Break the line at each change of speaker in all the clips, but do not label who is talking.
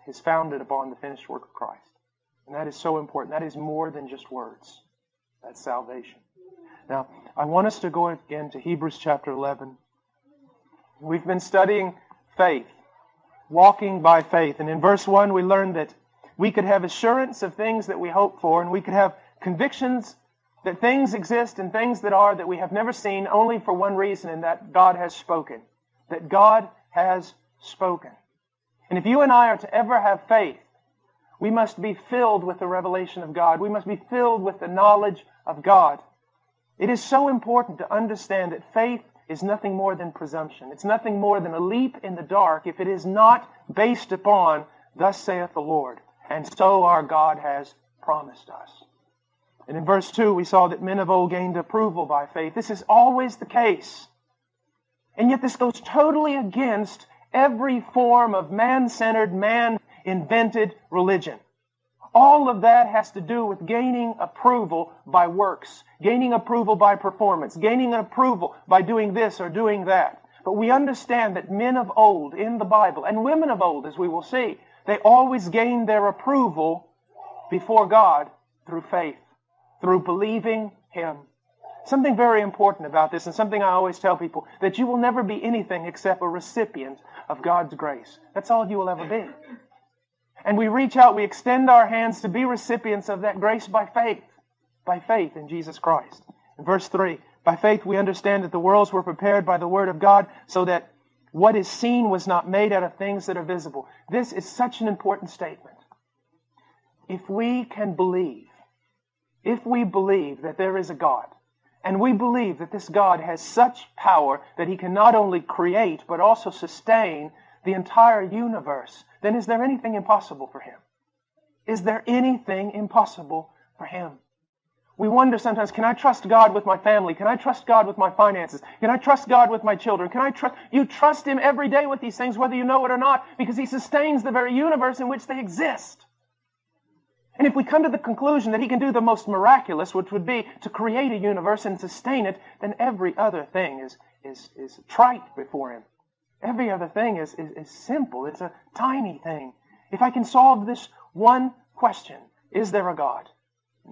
is founded upon the finished work of Christ. And that is so important. That is more than just words. That's salvation. Now, I want us to go again to Hebrews chapter 11. We've been studying faith, walking by faith. And in verse 1, we learned that we could have assurance of things that we hope for, and we could have convictions that things exist and things that are that we have never seen, only for one reason, and that God has spoken. That God has spoken. And if you and I are to ever have faith, we must be filled with the revelation of God. We must be filled with the knowledge of God. It is so important to understand that faith is nothing more than presumption. It's nothing more than a leap in the dark if it is not based upon, thus saith the Lord. And so our God has promised us. And in verse 2, we saw that men of old gained approval by faith. This is always the case. And yet this goes totally against every form of man-centered, man-invented religion. All of that has to do with gaining approval by works, gaining approval by performance, gaining approval by doing this or doing that. But we understand that men of old in the Bible, and women of old, as we will see, they always gained their approval before God through faith, through believing Him. Something very important about this, and something I always tell people, that you will never be anything except a recipient of God's grace. That's all you will ever be. And we reach out, we extend our hands to be recipients of that grace by faith in Jesus Christ. In verse 3, by faith we understand that the worlds were prepared by the Word of God, so that what is seen was not made out of things that are visible. This is such an important statement. If we can believe, if we believe that there is a God, and we believe that this God has such power that He can not only create but also sustain the entire universe, then is there anything impossible for Him? Is there anything impossible for Him? We wonder sometimes, can I trust God with my family? Can I trust God with my finances? Can I trust God with my children? You trust Him every day with these things, whether you know it or not, because He sustains the very universe in which they exist. And if we come to the conclusion that He can do the most miraculous, which would be to create a universe and sustain it, then every other thing is trite before Him. Every other thing is simple. It's a tiny thing. If I can solve this one question, is there a God?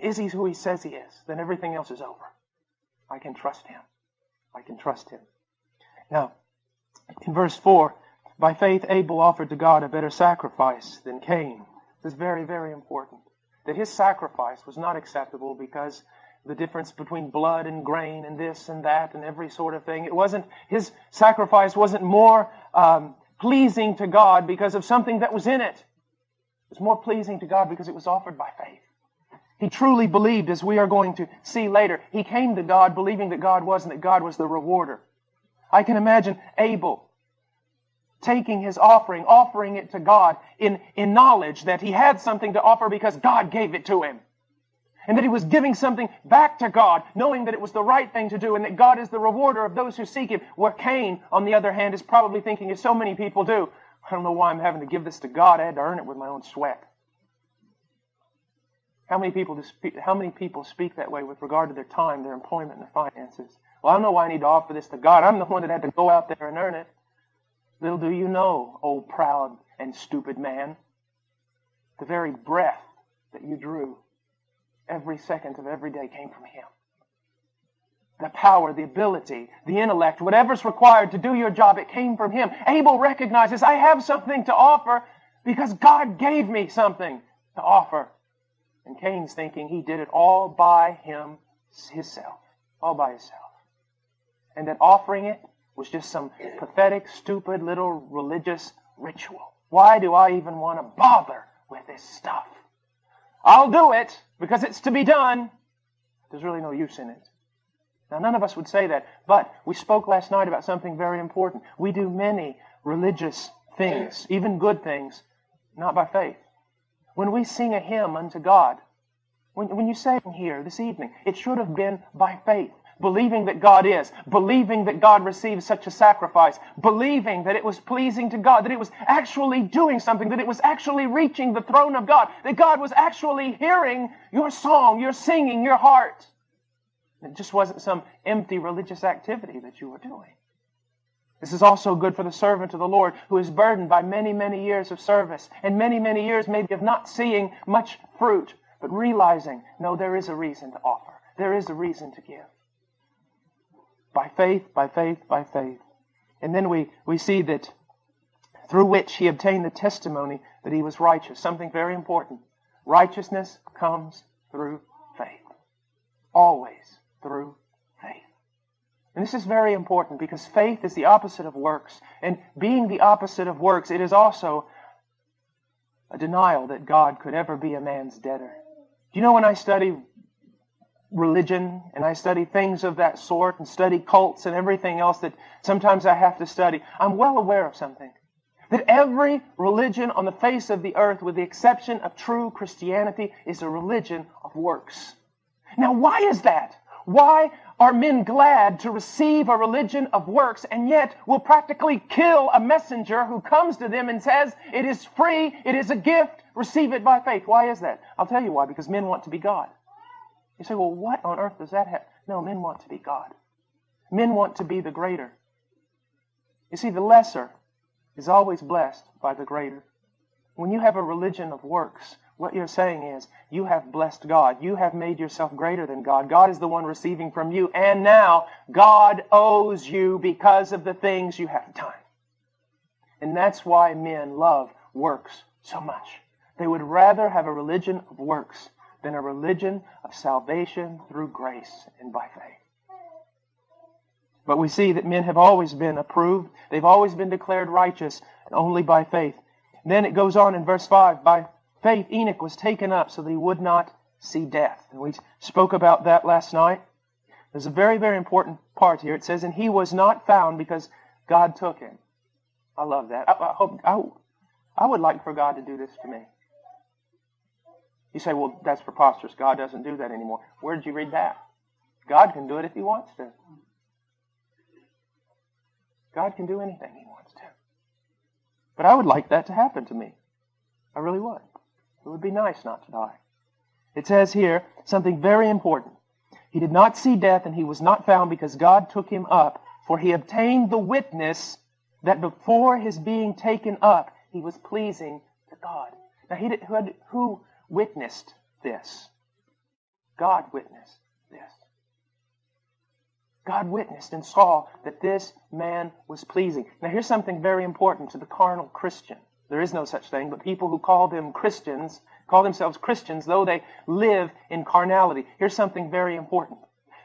Is He who He says He is? Then everything else is over. I can trust Him. I can trust Him. Now, in verse 4, by faith Abel offered to God a better sacrifice than Cain. This is very, very important. That his sacrifice was not acceptable because the difference between blood and grain and this and that and every sort of thing. His sacrifice wasn't more pleasing to God because of something that was in it. It was more pleasing to God because it was offered by faith. He truly believed, as we are going to see later. He came to God believing that God was and that God was the rewarder. I can imagine Abel taking his offering it to God in knowledge that he had something to offer because God gave it to him. And that he was giving something back to God, knowing that it was the right thing to do and that God is the rewarder of those who seek Him. Where Cain, on the other hand, is probably thinking, as so many people do, I don't know why I'm having to give this to God. I had to earn it with my own sweat. How many people speak that way with regard to their time, their employment, and their finances? Well, I don't know why I need to offer this to God. I'm the one that had to go out there and earn it. Little do you know, old proud and stupid man, the very breath that you drew every second of every day came from Him. The power, the ability, the intellect, whatever's required to do your job, it came from Him. Abel recognizes, I have something to offer because God gave me something to offer. And Cain's thinking he did it all by himself. All by himself. And that offering it was just some pathetic, stupid little religious ritual. Why do I even want to bother with this stuff? I'll do it because it's to be done. There's really no use in it. Now, none of us would say that, but we spoke last night about something very important. We do many religious things, even good things, not by faith. When we sing a hymn unto God, when you sang here this evening, it should have been by faith. Believing that God is, believing that God receives such a sacrifice, believing that it was pleasing to God, that it was actually doing something, that it was actually reaching the throne of God, that God was actually hearing your song, your singing, your heart. It just wasn't some empty religious activity that you were doing. This is also good for the servant of the Lord who is burdened by many, many years of service and many, many years maybe of not seeing much fruit, but realizing, no, there is a reason to offer. There is a reason to give. By faith, by faith, by faith. And then we see that through which he obtained the testimony that he was righteous. Something very important. Righteousness comes through faith. Always through faith. And this is very important because faith is the opposite of works. And being the opposite of works, it is also a denial that God could ever be a man's debtor. Do you know when I study religion and I study things of that sort and study cults and everything else that sometimes I have to study, I'm well aware of something. That every religion on the face of the earth, with the exception of true Christianity, is a religion of works. Now, why is that? Why are men glad to receive a religion of works and yet will practically kill a messenger who comes to them and says, it is free, it is a gift, receive it by faith? Why is that? I'll tell you why, because men want to be God. You say, well, what on earth does that have? No, men want to be God. Men want to be the greater. You see, the lesser is always blessed by the greater. When you have a religion of works, what you're saying is, you have blessed God. You have made yourself greater than God. God is the one receiving from you. And now, God owes you because of the things you have done. And that's why men love works so much. They would rather have a religion of works than a religion of salvation through grace and by faith. But we see that men have always been approved. They've always been declared righteous, and only by faith. And then it goes on in verse 5, by faith Enoch was taken up so that he would not see death. And we spoke about that last night. There's a very, very important part here. It says, and he was not found because God took him. I love that. I would like for God to do this to me. You say, well, that's preposterous. God doesn't do that anymore. Where did you read that? God can do it if He wants to. God can do anything He wants to. But I would like that to happen to me. I really would. It would be nice not to die. It says here something very important. He did not see death, and he was not found because God took him up, for he obtained the witness that before his being taken up, he was pleasing to God. Now, who witnessed this? God witnessed this. God witnessed and saw that this man was pleasing. Now, here's something very important to the carnal Christian. There is no such thing, but people who call themselves Christians, though they live in carnality. Here's something very important.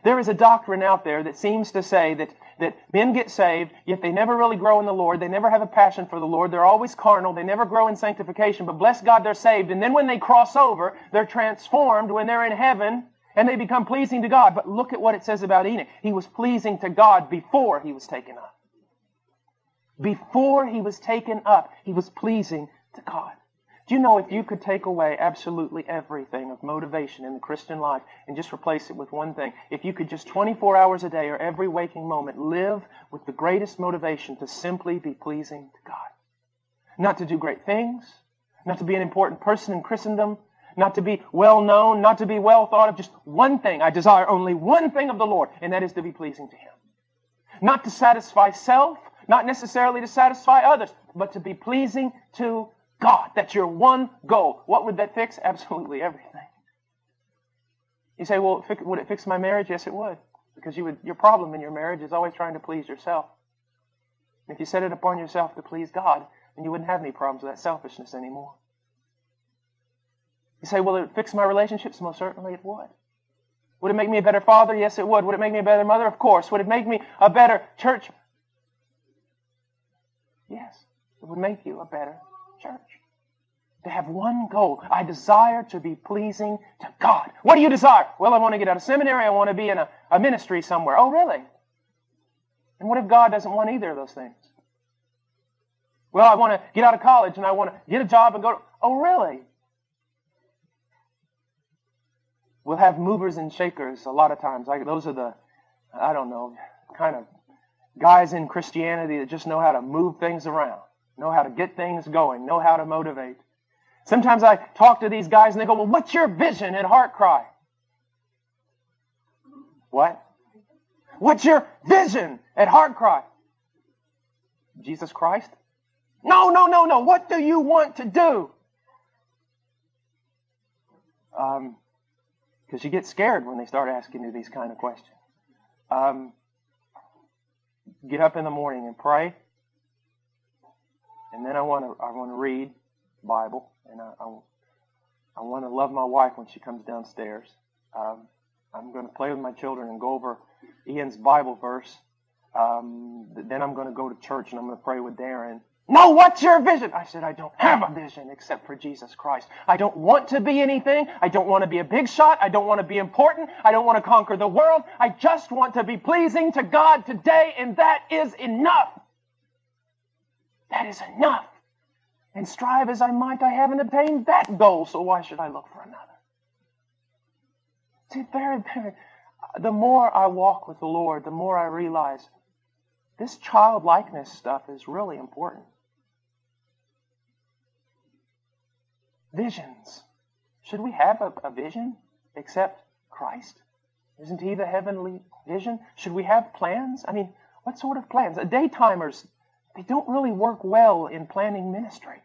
There is a doctrine out there that seems to say that men get saved, yet they never really grow in the Lord. They never have a passion for the Lord. They're always carnal. They never grow in sanctification. But bless God, they're saved. And then when they cross over, they're transformed when they're in heaven, and they become pleasing to God. But look at what it says about Enoch. He was pleasing to God before he was taken up. Before he was taken up, he was pleasing to God. Do you know if you could take away absolutely everything of motivation in the Christian life and just replace it with one thing, if you could just 24 hours a day or every waking moment live with the greatest motivation to simply be pleasing to God. Not to do great things, not to be an important person in Christendom, not to be well known, not to be well thought of, just one thing. I desire only one thing of the Lord, and that is to be pleasing to Him. Not to satisfy self, not necessarily to satisfy others, but to be pleasing to God. That's your one goal. What would that fix? Absolutely everything. You say, well, would it fix my marriage? Yes, it would. Because your problem in your marriage is always trying to please yourself. If you set it upon yourself to please God, then you wouldn't have any problems with that selfishness anymore. You say, will it fix my relationships? Most certainly it would. Would it make me a better father? Yes, it would. Would it make me a better mother? Of course. Would it make me a better church? Yes, it would make you a better church. To have one goal. I desire to be pleasing to God. What do you desire? Well, I want to get out of seminary. I want to be in a ministry somewhere. Oh, really? And what if God doesn't want either of those things? Well, I want to get out of college and I want to get a job and go to... Oh, really? We'll have movers and shakers a lot of times. Those are the, kind of guys in Christianity that just know how to move things around, know how to get things going, know how to motivate. Sometimes I talk to these guys and they go, well, what's your vision at HeartCry? What? What's your vision at HeartCry? Jesus Christ? No, no, no, no. What do you want to do? Because you get scared when they start asking you these kind of questions. Get up in the morning and pray. And then I want to read the Bible. And I want to love my wife when she comes downstairs. I'm going to play with my children and go over Ian's Bible verse. Then I'm going to go to church and I'm going to pray with Darren. No, what's your vision? I said, I don't have a vision except for Jesus Christ. I don't want to be anything. I don't want to be a big shot. I don't want to be important. I don't want to conquer the world. I just want to be pleasing to God today, and that is enough. That is enough. And strive as I might, I haven't attained that goal, so why should I look for another? See, the more I walk with the Lord, the more I realize this childlikeness stuff is really important. Visions. Should we have a vision except Christ? Isn't He the heavenly vision? Should we have plans? I mean, what sort of plans? Daytimers, they don't really work well in planning ministry.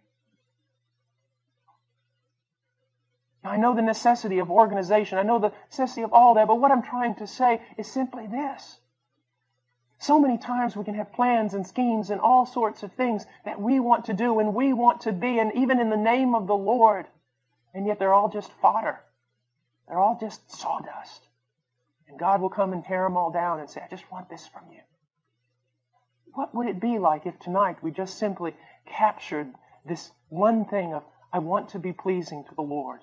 I know the necessity of organization. I know the necessity of all that, but what I'm trying to say is simply this. So many times we can have plans and schemes and all sorts of things that we want to do and we want to be, and even in the name of the Lord, and yet they're all just fodder. They're all just sawdust. And God will come and tear them all down and say, I just want this from you. What would it be like if tonight we just simply captured this one thing of, I want to be pleasing to the Lord?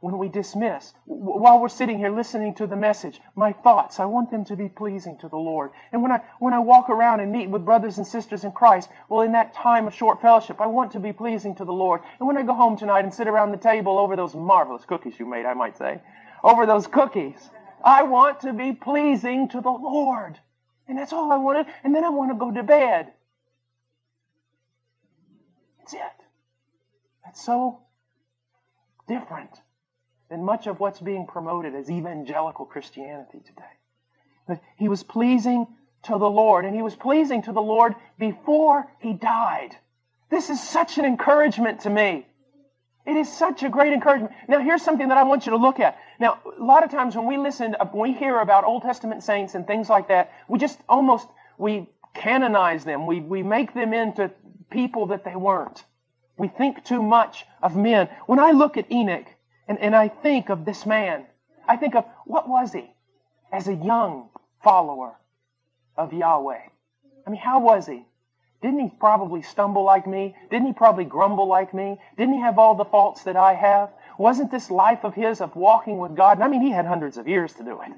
When we dismiss, while we're sitting here listening to the message, my thoughts, I want them to be pleasing to the Lord. And when I walk around and meet with brothers and sisters in Christ, well, in that time of short fellowship, I want to be pleasing to the Lord. And when I go home tonight and sit around the table over those marvelous cookies you made, I might say, over those cookies, I want to be pleasing to the Lord. And that's all I wanted. And then I want to go to bed. That's it. That's so different than much of what's being promoted as evangelical Christianity today. But he was pleasing to the Lord, and he was pleasing to the Lord before he died. This is such an encouragement to me. It is such a great encouragement. Now, here's something that I want you to look at. Now, a lot of times when we hear about Old Testament saints and things like that, we canonize them. We make them into people that they weren't. We think too much of men. When I look at Enoch, and I think of this man, I think of, what was he as a young follower of Yahweh? I mean, how was he? Didn't he probably stumble like me? Didn't he probably grumble like me? Didn't he have all the faults that I have? Wasn't this life of his of walking with God? And I mean, he had hundreds of years to do it.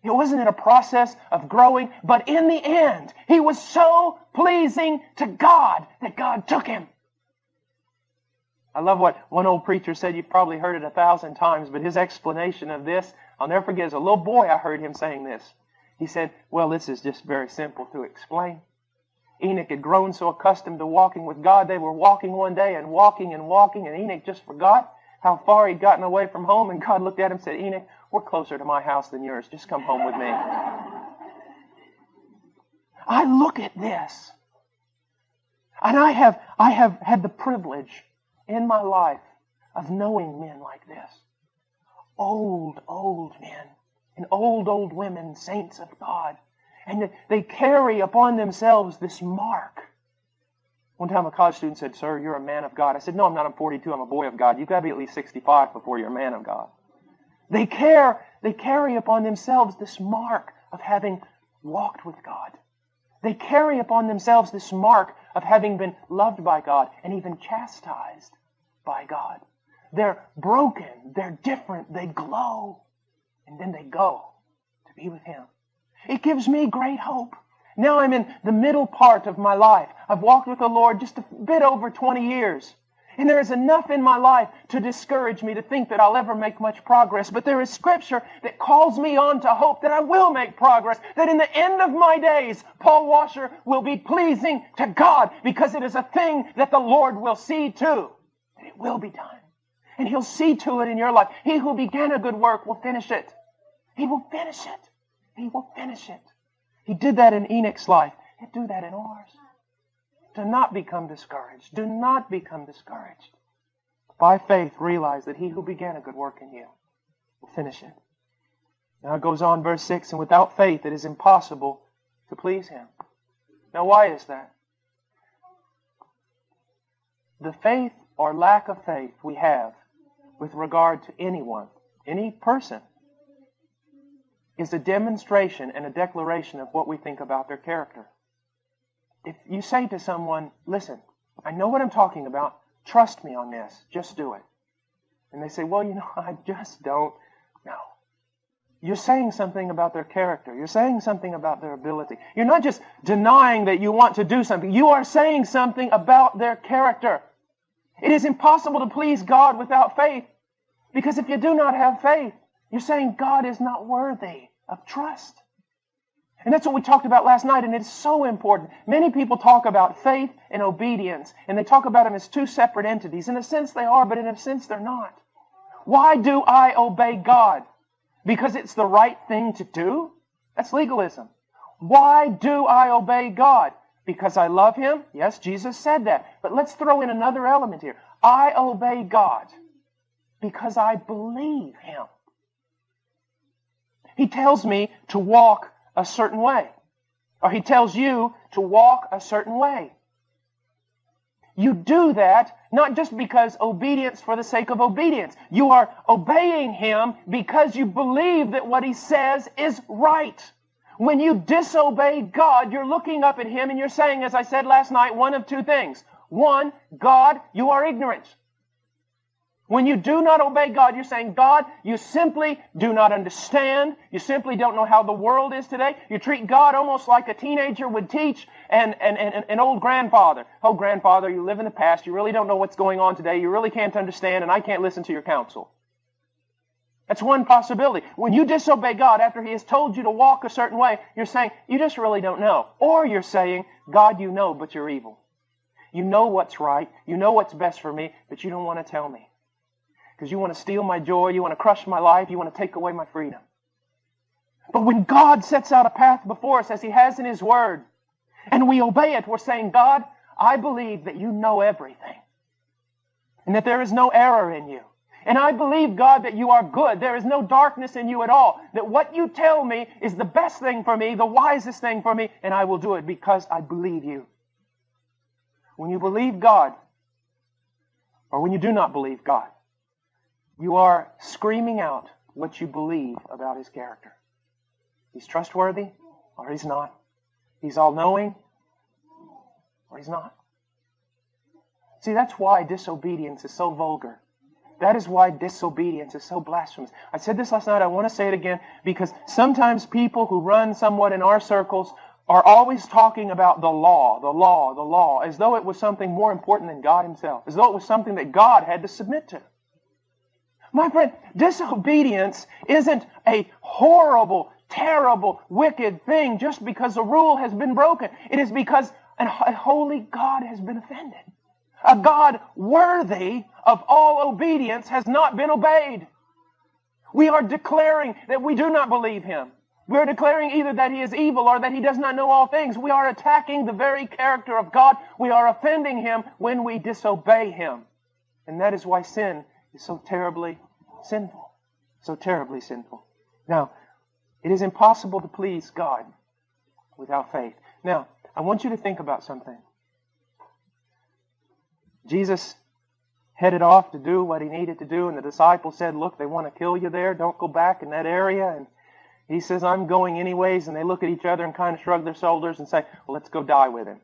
It wasn't a process of growing, but in the end, he was so pleasing to God that God took him. I love what one old preacher said. You've probably heard it 1,000 times, but his explanation of this, I'll never forget. As a little boy, I heard him saying this. He said, well, this is just very simple to explain. Enoch had grown so accustomed to walking with God, they were walking one day and walking, and Enoch just forgot how far he'd gotten away from home, and God looked at him and said, Enoch, we're closer to my house than yours. Just come home with me. I look at this, and I have had the privilege in my life of knowing men like this. Old men and old women, saints of God. And they carry upon themselves this mark. One time a college student said, sir, you're a man of God. I said, no, I'm not. I'm 42. I'm a boy of God. You've got to be at least 65 before you're a man of God. They carry upon themselves this mark of having walked with God. They carry upon themselves this mark of having been loved by God and even chastised by God. They're broken. They're different. They glow. And then they go to be with Him. It gives me great hope. Now I'm in the middle part of my life. I've walked with the Lord just a bit over 20 years. And there is enough in my life to discourage me to think that I'll ever make much progress. But there is Scripture that calls me on to hope that I will make progress. That in the end of my days, Paul Washer will be pleasing to God because it is a thing that the Lord will see to. That it will be done. And He'll see to it in your life. He who began a good work will finish it. He will finish it. He will finish it. He did that in Enoch's life. Do that in ours. Do not become discouraged. Do not become discouraged. By faith, realize that He who began a good work in you will finish it. Now it goes on, verse 6, and without faith it is impossible to please Him. Now why is that? The faith or lack of faith we have with regard to anyone, any person, is a demonstration and a declaration of what we think about their character. If you say to someone, listen, I know what I'm talking about, trust me on this, just do it. And they say, well, I just don't know. You're saying something about their character. You're saying something about their ability. You're not just denying that you want to do something. You are saying something about their character. It is impossible to please God without faith. Because if you do not have faith, you're saying God is not worthy of trust. And that's what we talked about last night, and it's so important. Many people talk about faith and obedience, and they talk about them as two separate entities. In a sense they are, but in a sense they're not. Why do I obey God? Because it's the right thing to do? That's legalism. Why do I obey God? Because I love Him? Yes, Jesus said that. But let's throw in another element here. I obey God because I believe Him. He tells me to walk a certain way. Or He tells you to walk a certain way. You do that not just because obedience for the sake of obedience. You are obeying Him because you believe that what He says is right. When you disobey God, you're looking up at Him and you're saying, as I said last night, one of two things. One, God, you are ignorant. When you do not obey God, you're saying, God, you simply do not understand. You simply don't know how the world is today. You treat God almost like a teenager would teach an old grandfather. Oh, grandfather, you live in the past. You really don't know what's going on today. You really can't understand, and I can't listen to your counsel. That's one possibility. When you disobey God after He has told you to walk a certain way, you're saying, you just really don't know. Or you're saying, God, you know, but you're evil. You know what's right. You know what's best for me, but you don't want to tell me. Because you want to steal my joy, you want to crush my life, you want to take away my freedom. But when God sets out a path before us as He has in His Word, and we obey it, we're saying, God, I believe that you know everything. And that there is no error in you. And I believe, God, that you are good. There is no darkness in you at all. That what you tell me is the best thing for me, the wisest thing for me, and I will do it because I believe you. When you believe God, or when you do not believe God, you are screaming out what you believe about His character. He's trustworthy, or He's not. He's all-knowing, or He's not. See, that's why disobedience is so vulgar. That is why disobedience is so blasphemous. I said this last night, I want to say it again, because sometimes people who run somewhat in our circles are always talking about the law, as though it was something more important than God Himself, as though it was something that God had to submit to. My friend, disobedience isn't a horrible, terrible, wicked thing just because a rule has been broken. It is because a holy God has been offended. A God worthy of all obedience has not been obeyed. We are declaring that we do not believe Him. We are declaring either that He is evil or that He does not know all things. We are attacking the very character of God. We are offending Him when we disobey Him. And that is why sin is so terribly sinful. So terribly sinful. Now, it is impossible to please God without faith. Now, I want you to think about something. Jesus headed off to do what He needed to do, and the disciples said, look, they want to kill you there. Don't go back in that area. And He says, I'm going anyways. And they look at each other and kind of shrug their shoulders and say, well, let's go die with Him.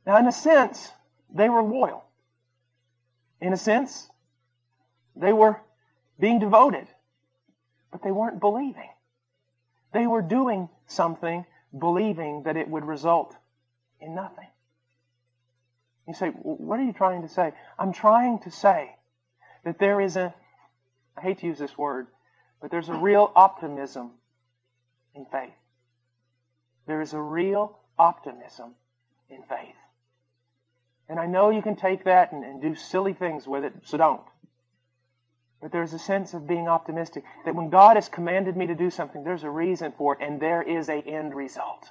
Now, in a sense, they were loyal. In a sense, they were being devoted. But they weren't believing. They were doing something, believing that it would result in nothing. You say, well, what are you trying to say? I'm trying to say that there is I hate to use this word, but there's a real optimism in faith. There is a real optimism in faith. And I know you can take that and do silly things with it, so don't. But there's a sense of being optimistic that when God has commanded me to do something, there's a reason for it, and there is an end result.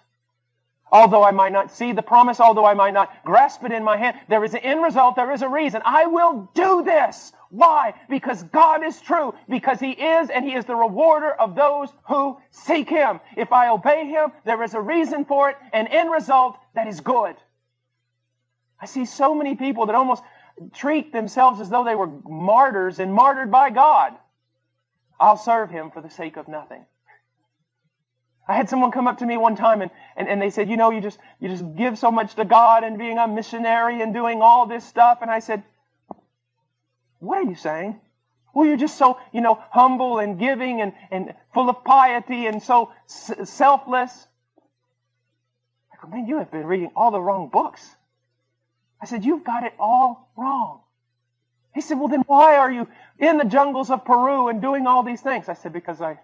Although I might not see the promise, although I might not grasp it in my hand, there is an end result, there is a reason. I will do this. Why? Because God is true. Because He is, and He is the rewarder of those who seek Him. If I obey Him, there is a reason for it, an end result that is good. I see so many people that almost treat themselves as though they were martyrs and martyred by God. I'll serve Him for the sake of nothing. I had someone come up to me one time and they said, you just give so much to God and being a missionary and doing all this stuff. And I said, what are you saying? Well, you're just so, humble and giving and full of piety and so selfless. I go, man, you have been reading all the wrong books. I said, you've got it all wrong. He said, well, then why are you in the jungles of Peru and doing all these things? I said, because I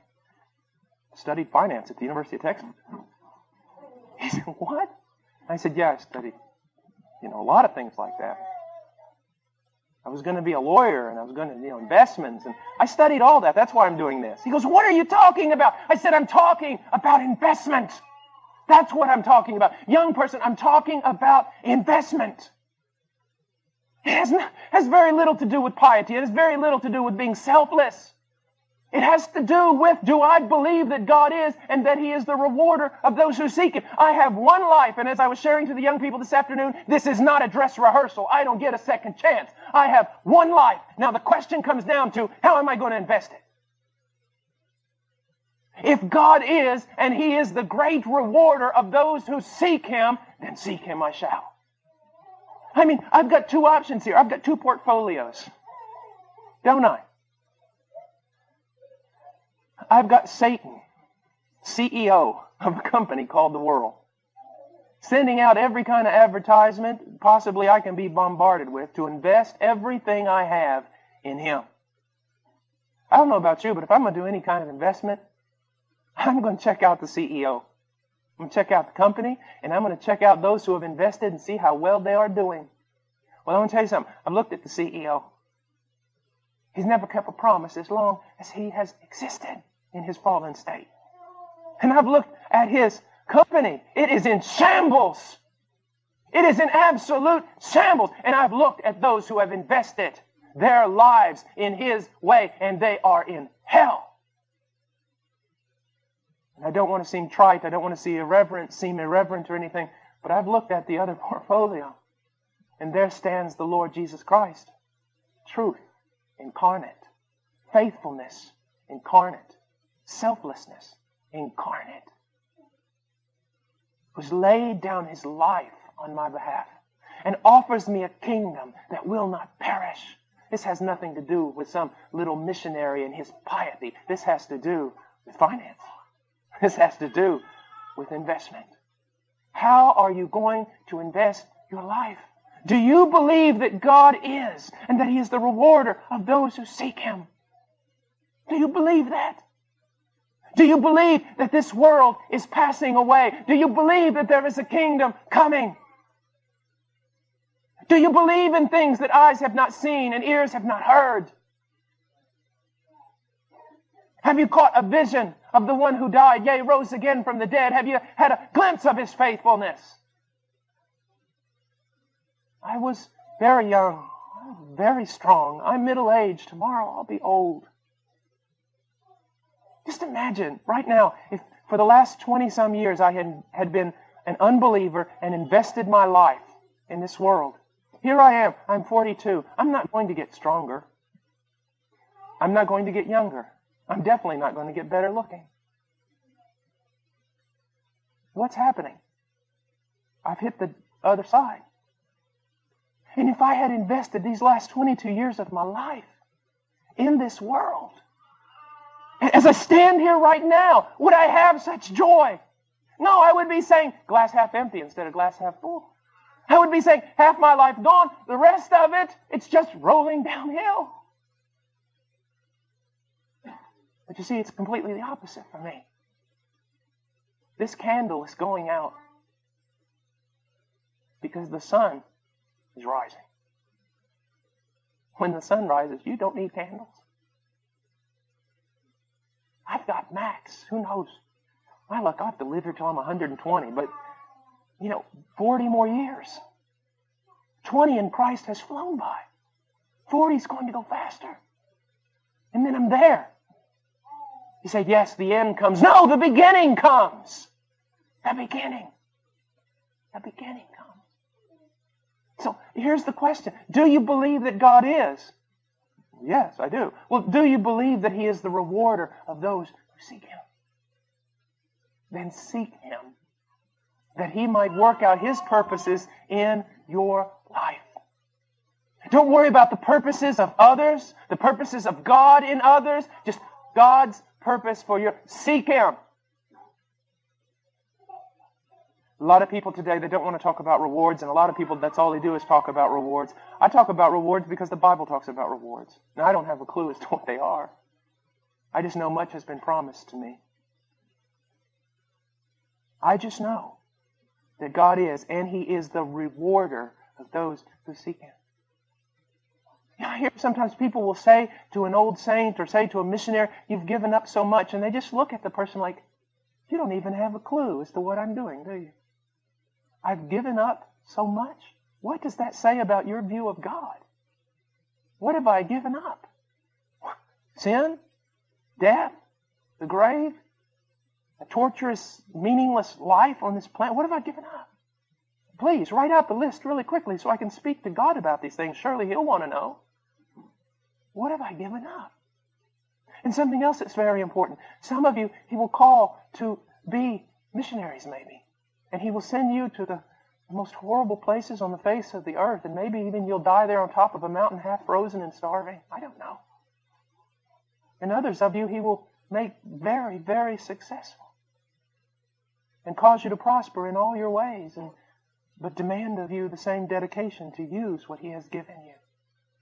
studied finance at the University of Texas. He said, what? I said, yeah, I studied, a lot of things like that. I was going to be a lawyer, and I was going to, investments, and I studied all that. That's why I'm doing this. He goes, what are you talking about? I said, I'm talking about investment. That's what I'm talking about. Young person, I'm talking about investment. It has very little to do with piety. It has very little to do with being selfless. It has to do with, do I believe that God is and that He is the rewarder of those who seek Him? I have one life, and as I was sharing to the young people this afternoon, this is not a dress rehearsal. I don't get a second chance. I have one life. Now the question comes down to, how am I going to invest it? If God is, and He is the great rewarder of those who seek Him, then seek Him I shall. I've got two options here. I've got two portfolios. Don't I? I've got Satan, CEO of a company called the world, sending out every kind of advertisement possibly I can be bombarded with to invest everything I have in him. I don't know about you, but if I'm going to do any kind of investment, I'm going to check out the CEO. I'm going to check out the company, and I'm going to check out those who have invested and see how well they are doing. Well, I'm going to tell you something. I've looked at the CEO. He's never kept a promise as long as he has existed in his fallen state. And I've looked at his company. It is in shambles. It is in absolute shambles. And I've looked at those who have invested their lives in his way, and they are in hell. And I don't want to seem trite. I don't want to seem irreverent or anything. But I've looked at the other portfolio, and there stands the Lord Jesus Christ. Truth incarnate. Faithfulness incarnate. Selflessness incarnate. Who's laid down His life on my behalf and offers me a kingdom that will not perish. This has nothing to do with some little missionary and his piety. This has to do with finance. This has to do with investment. How are you going to invest your life? Do you believe that God is and that He is the rewarder of those who seek Him? Do you believe that? Do you believe that this world is passing away? Do you believe that there is a kingdom coming? Do you believe in things that eyes have not seen and ears have not heard? Have you caught a vision of the one who died, yea, rose again from the dead? Have you had a glimpse of His faithfulness? I was very young, very strong. I'm middle-aged. Tomorrow I'll be old. Just imagine right now, if for the last 20-some years I had been an unbeliever and invested my life in this world. Here I am. I'm 42. I'm not going to get stronger. I'm not going to get younger. I'm definitely not going to get better looking. What's happening? I've hit the other side. And if I had invested these last 22 years of my life in this world, as I stand here right now, would I have such joy? No, I would be saying glass half empty instead of glass half full. I would be saying half my life gone, the rest of it, it's just rolling downhill. But you see, it's completely the opposite for me. This candle is going out because the sun is rising. When the sun rises, you don't need candles. I've got max. Who knows? My luck, I'll have to live here till I'm 120. But 40 more years. 20 in Christ has flown by. 40 is going to go faster. And then I'm there. You say, yes, the end comes. No, the beginning comes. The beginning. The beginning comes. So here's the question. Do you believe that God is? Yes, I do. Well, do you believe that He is the rewarder of those who seek Him? Then seek Him, that He might work out His purposes in your life. Don't worry about the purposes of others, the purposes of God in others. Just God's purpose for your... Seek Him. A lot of people today, they don't want to talk about rewards, and a lot of people, that's all they do is talk about rewards. I talk about rewards because the Bible talks about rewards. Now, I don't have a clue as to what they are. I just know much has been promised to me. I just know that God is, and He is the rewarder of those who seek Him. I hear sometimes people will say to an old saint or say to a missionary, you've given up so much, and they just look at the person like, you don't even have a clue as to what I'm doing, do you? I've given up so much? What does that say about your view of God? What have I given up? Sin? Death? The grave? A torturous, meaningless life on this planet? What have I given up? Please, write out the list really quickly so I can speak to God about these things. Surely He'll want to know. What have I given up? And something else that's very important. Some of you, He will call to be missionaries maybe. And He will send you to the most horrible places on the face of the earth. And maybe even you'll die there on top of a mountain half frozen and starving. I don't know. And others of you He will make very, very successful. And cause you to prosper in all your ways. But demand of you the same dedication to use what He has given you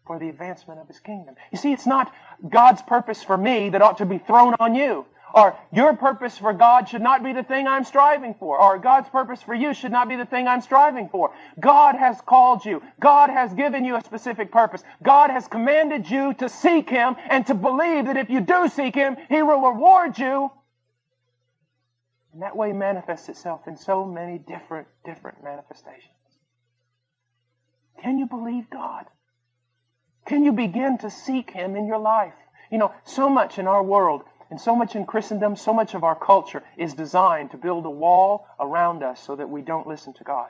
for the advancement of His kingdom. You see, it's not God's purpose for me that ought to be thrown on you. Or your purpose for God should not be the thing I'm striving for. Or God's purpose for you should not be the thing I'm striving for. God has called you. God has given you a specific purpose. God has commanded you to seek Him and to believe that if you do seek Him, He will reward you. And that way manifests itself in so many different manifestations. Can you believe God? Can you begin to seek Him in your life? So much in our world, and so much in Christendom, so much of our culture is designed to build a wall around us so that we don't listen to God.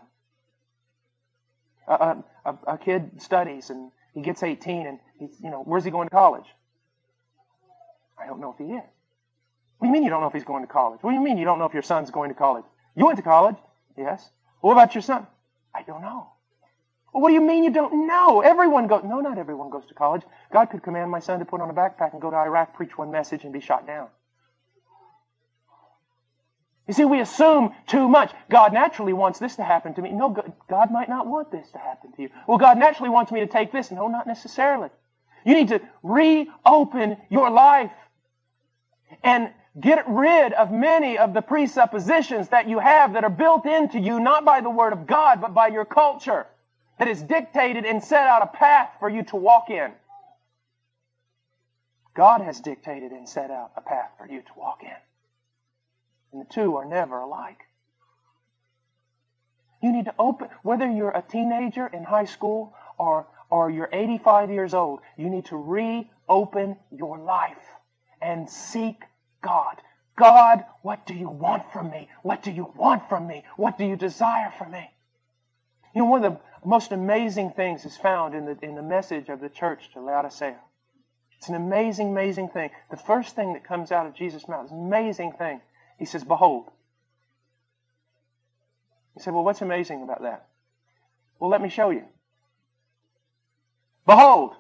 A kid studies and he gets 18 and he's, where's he going to college? I don't know if he is. What do you mean you don't know if he's going to college? What do you mean you don't know if your son's going to college? You went to college? Yes. What about your son? I don't know. Well, what do you mean you don't know? Everyone goes. No, not everyone goes to college. God could command my son to put on a backpack and go to Iraq, preach one message, and be shot down. You see, we assume too much. God naturally wants this to happen to me. No, God might not want this to happen to you. Well, God naturally wants me to take this. No, not necessarily. You need to reopen your life and get rid of many of the presuppositions that you have that are built into you, not by the Word of God, but by your culture, that has dictated and set out a path for you to walk in. God has dictated and set out a path for you to walk in. And the two are never alike. You need to open, whether you're a teenager in high school or you're 85 years old, you need to reopen your life and seek God. God, what do you want from me? What do you want from me? What do you desire from me? One of the most amazing things is found in the message of the church to Laodicea. It's an amazing, amazing thing. The first thing that comes out of Jesus' mouth is an amazing thing. He says, behold. You say, well, what's amazing about that? Well, let me show you. Behold.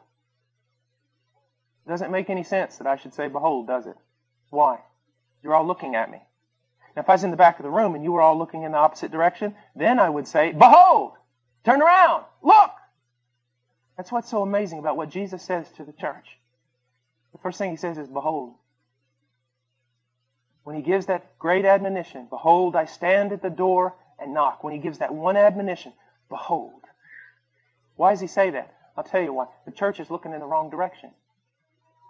It doesn't make any sense that I should say behold, does it? Why? You're all looking at me. Now, if I was in the back of the room and you were all looking in the opposite direction, then I would say, behold, turn around, look. That's what's so amazing about what Jesus says to the church. The first thing He says is, behold. When He gives that great admonition, behold, I stand at the door and knock. When He gives that one admonition, behold. Why does He say that? I'll tell you why. The church is looking in the wrong direction.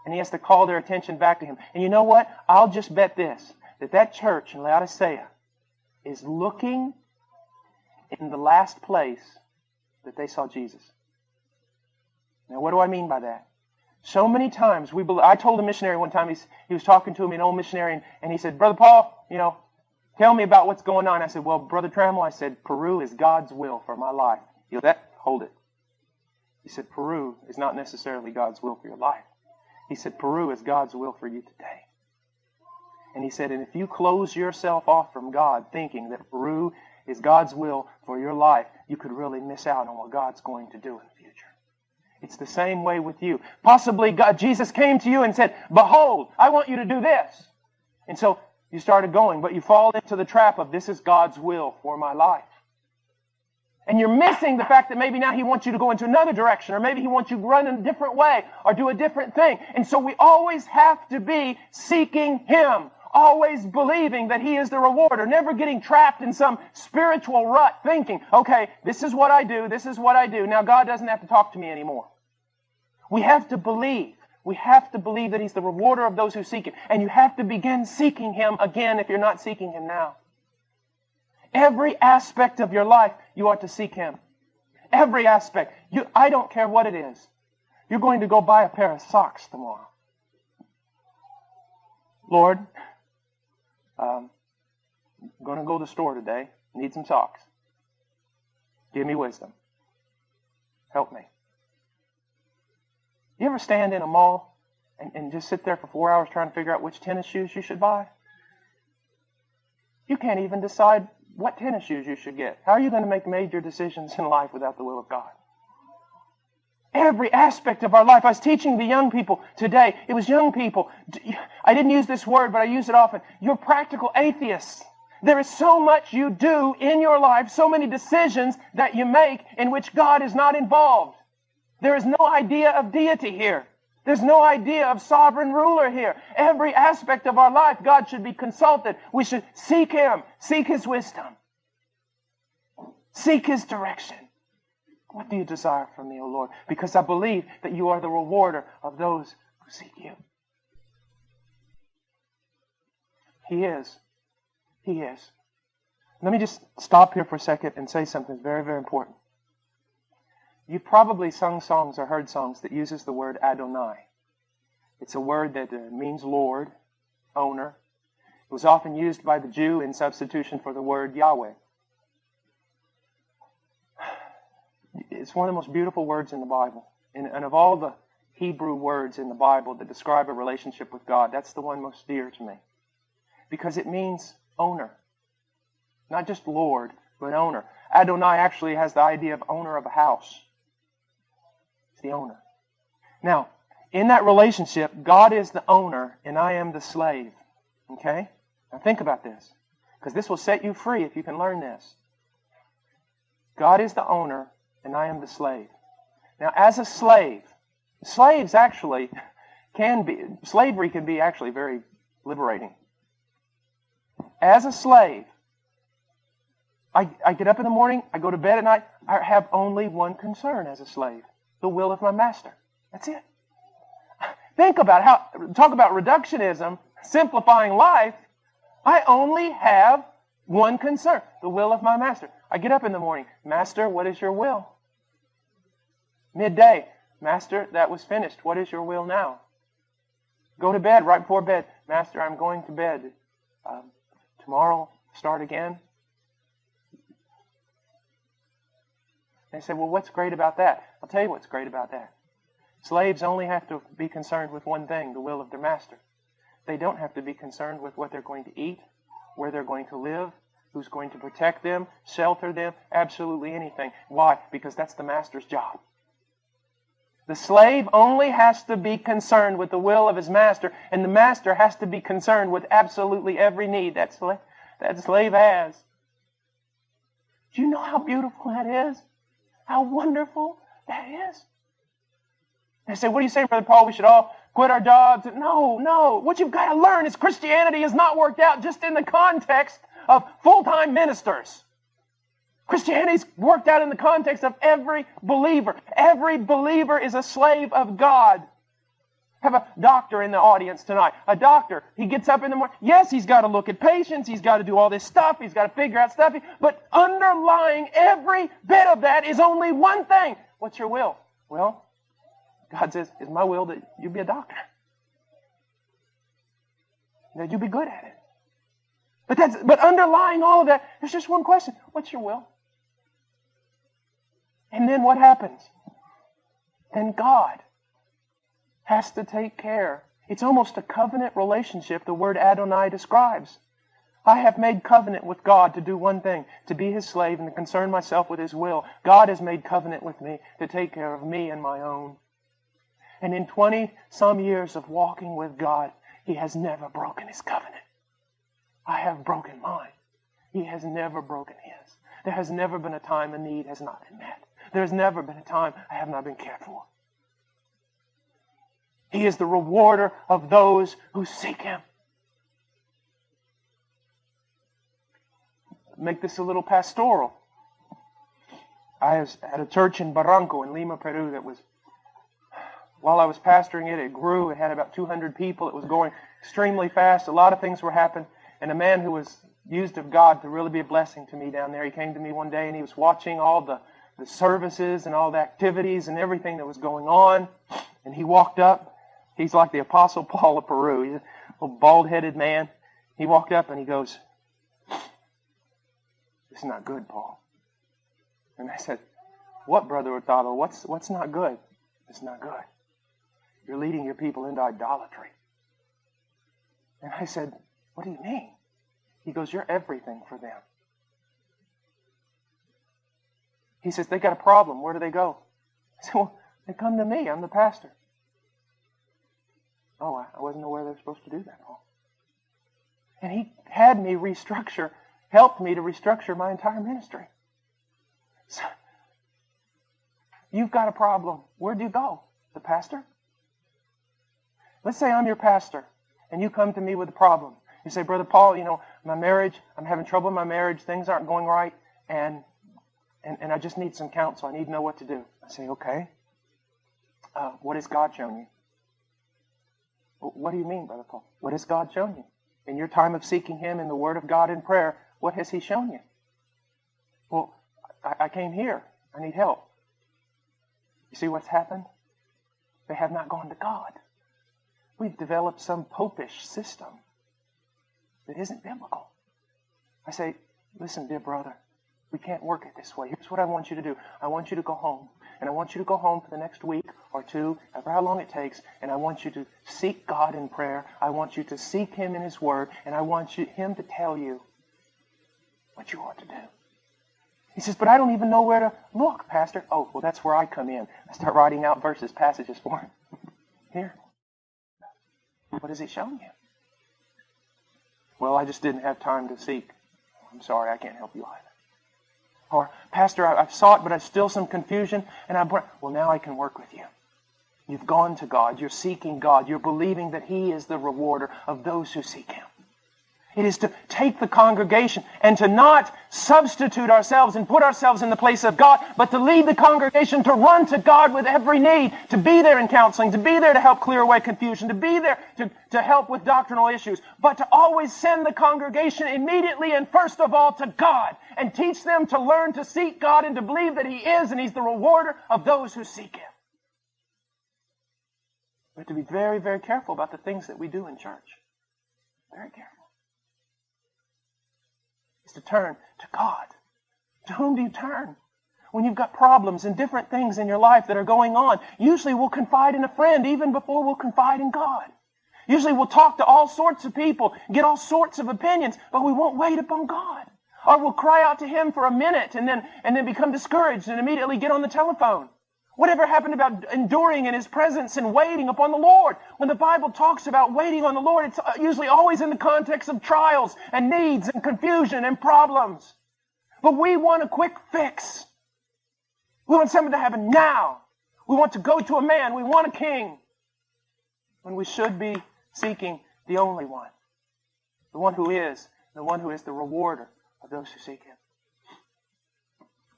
And He has to call their attention back to Him. And you know what? I'll just bet this, that church in Laodicea is looking in the last place that they saw Jesus. Now, what do I mean by that? So many times I told a missionary one time, he was talking to me, an old missionary, and he said, Brother Paul, tell me about what's going on. I said, well, Brother Trammell, I said, Peru is God's will for my life. Hold it. He said, Peru is not necessarily God's will for your life. He said, Peru is God's will for you today. And he said, and if you close yourself off from God thinking that Peru is God's will for your life, you could really miss out on what God's going to do in the future. It's the same way with you. Possibly Jesus came to you and said, behold, I want you to do this. And so you started going, but you fall into the trap of this is God's will for my life. And you're missing the fact that maybe now He wants you to go into another direction, or maybe He wants you to run in a different way, or do a different thing. And so we always have to be seeking Him, always believing that He is the rewarder, never getting trapped in some spiritual rut thinking, okay, this is what I do, this is what I do. Now God doesn't have to talk to me anymore. We have to believe. We have to believe that He's the rewarder of those who seek Him. And you have to begin seeking Him again if you're not seeking Him now. Every aspect of your life, you ought to seek Him. Every aspect. I don't care what it is. You're going to go buy a pair of socks tomorrow. Lord, I'm going to go to the store today. Need some socks. Give me wisdom. Help me. You ever stand in a mall and just sit there for 4 hours trying to figure out which tennis shoes you should buy? You can't even decide what tennis shoes you should get. How are you going to make major decisions in life without the will of God? Every aspect of our life. I was teaching the young people today. It was young people. I didn't use this word, but I use it often. You're practical atheists. There is so much you do in your life, so many decisions that you make in which God is not involved. There is no idea of deity here. There's no idea of sovereign ruler here. Every aspect of our life, God should be consulted. We should seek Him, seek His wisdom, seek His direction. What do you desire from me, O Lord? Because I believe that you are the rewarder of those who seek you. He is. He is. Let me just stop here for a second and say something very, very important. You've probably sung songs or heard songs that uses the word Adonai. It's a word that means Lord, owner. It was often used by the Jew in substitution for the word Yahweh. It's one of the most beautiful words in the Bible. And of all the Hebrew words in the Bible that describe a relationship with God, that's the one most dear to me. Because it means owner. Not just Lord, but owner. Adonai actually has the idea of owner of a house. It's the owner. Now, in that relationship, God is the owner and I am the slave. Okay? Now think about this. Because this will set you free if you can learn this. God is the owner and I am the slave. Now, as a slave, slaves actually slavery can be actually very liberating. As a slave, I get up in the morning, I go to bed at night, I have only one concern as a slave, the will of my master. That's it. Think about talk about reductionism, simplifying life. I only have one concern, the will of my master. I get up in the morning, Master, what is your will? Midday, Master, that was finished. What is your will now? Go to bed, right before bed, Master, I'm going to bed. Tomorrow, start again. They said, well, what's great about that? I'll tell you what's great about that. Slaves only have to be concerned with one thing, the will of their master. They don't have to be concerned with what they're going to eat, where they're going to live, who's going to protect them, shelter them, absolutely anything. Why? Because that's the master's job. The slave only has to be concerned with the will of his master, and the master has to be concerned with absolutely every need that slave has. Do you know how beautiful that is? How wonderful that is? They say, what do you say, Brother Paul? We should all quit our jobs? No. What you've got to learn is Christianity has not worked out just in the context of full-time ministers. Christianity's worked out in the context of every believer. Every believer is a slave of God. Have a doctor in the audience tonight. A doctor, he gets up in the morning. Yes, he's got to look at patients. He's got to do all this stuff. He's got to figure out stuff. But underlying every bit of that is only one thing. What's your will? Well, God says, it's my will that you be a doctor. That you be good at it. But underlying all of that, there's just one question. What's your will? And then what happens? Then God has to take care. It's almost a covenant relationship the word Adonai describes. I have made covenant with God to do one thing, to be His slave and to concern myself with His will. God has made covenant with me to take care of me and my own. And in 20-some years of walking with God, He has never broken His covenant. I have broken mine. He has never broken His. There has never been a time a need has not been met. There has never been a time I have not been cared for. He is the rewarder of those who seek Him. Make this a little pastoral. I was at a church in Barranco in Lima, Peru that was, while I was pastoring it, it grew. It had about 200 people. It was going extremely fast. A lot of things were happening. And a man who was used of God to really be a blessing to me down there, he came to me one day and he was watching all the services and all the activities and everything that was going on. And he walked up. He's like the Apostle Paul of Peru. He's a little bald-headed man. He walked up and he goes, "This is not good, Paul." And I said, "What, Brother Hurtado? What's not good?" "It's not good. You're leading your people into idolatry." And I said, "What do you mean?" He goes, "You're everything for them." He says, "They got a problem. Where do they go?" I said, "Well, they come to me. I'm the pastor." "Oh, I wasn't aware they were supposed to do that, Paul." And he had me helped me to restructure my entire ministry. So, you've got a problem. Where do you go? The pastor? Let's say I'm your pastor, and you come to me with a problem. You say, "Brother Paul, my marriage, I'm having trouble in my marriage, things aren't going right, and I just need some counsel. I need to know what to do." I say, "Okay. What has God shown you?" "What do you mean, Brother Paul? What has God shown you? In your time of seeking Him in the Word of God in prayer, what has He shown you?" "Well, I came here. I need help." You see what's happened? They have not gone to God. We've developed some popish system that isn't biblical. I say, "Listen, dear brother, we can't work it this way. Here's what I want you to do. I want you to go home. And I want you to go home for the next week or two, however how long it takes, and I want you to seek God in prayer. I want you to seek Him in His Word, and I want Him to tell you what you ought to do." He says, "But I don't even know where to look, Pastor." "Oh, well, that's where I come in. I start writing out verses, passages for him. Here. What has He shown you?" "Well, I just didn't have time to seek." "I'm sorry, I can't help you either." Or, "Pastor, I've sought, but there's still some confusion, and well, now I can work with you. You've gone to God. You're seeking God. You're believing that He is the rewarder of those who seek Him. It is to take the congregation and to not substitute ourselves and put ourselves in the place of God, but to lead the congregation to run to God with every need, to be there in counseling, to be there to help clear away confusion, to be there to help with doctrinal issues, but to always send the congregation immediately and first of all to God and teach them to learn to seek God and to believe that He is and He's the rewarder of those who seek Him. We have to be very, very careful about the things that we do in church. Very careful. To turn to God. To whom do you turn? When you've got problems and different things in your life that are going on, usually we'll confide in a friend even before we'll confide in God. Usually we'll talk to all sorts of people, get all sorts of opinions, but we won't wait upon God. Or we'll cry out to Him for a minute and then become discouraged and immediately get on the telephone. Whatever happened about enduring in His presence and waiting upon the Lord? When the Bible talks about waiting on the Lord, it's usually always in the context of trials and needs and confusion and problems. But we want a quick fix. We want something to happen now. We want to go to a man. We want a king. When we should be seeking the only one. The one who is the rewarder of those who seek Him.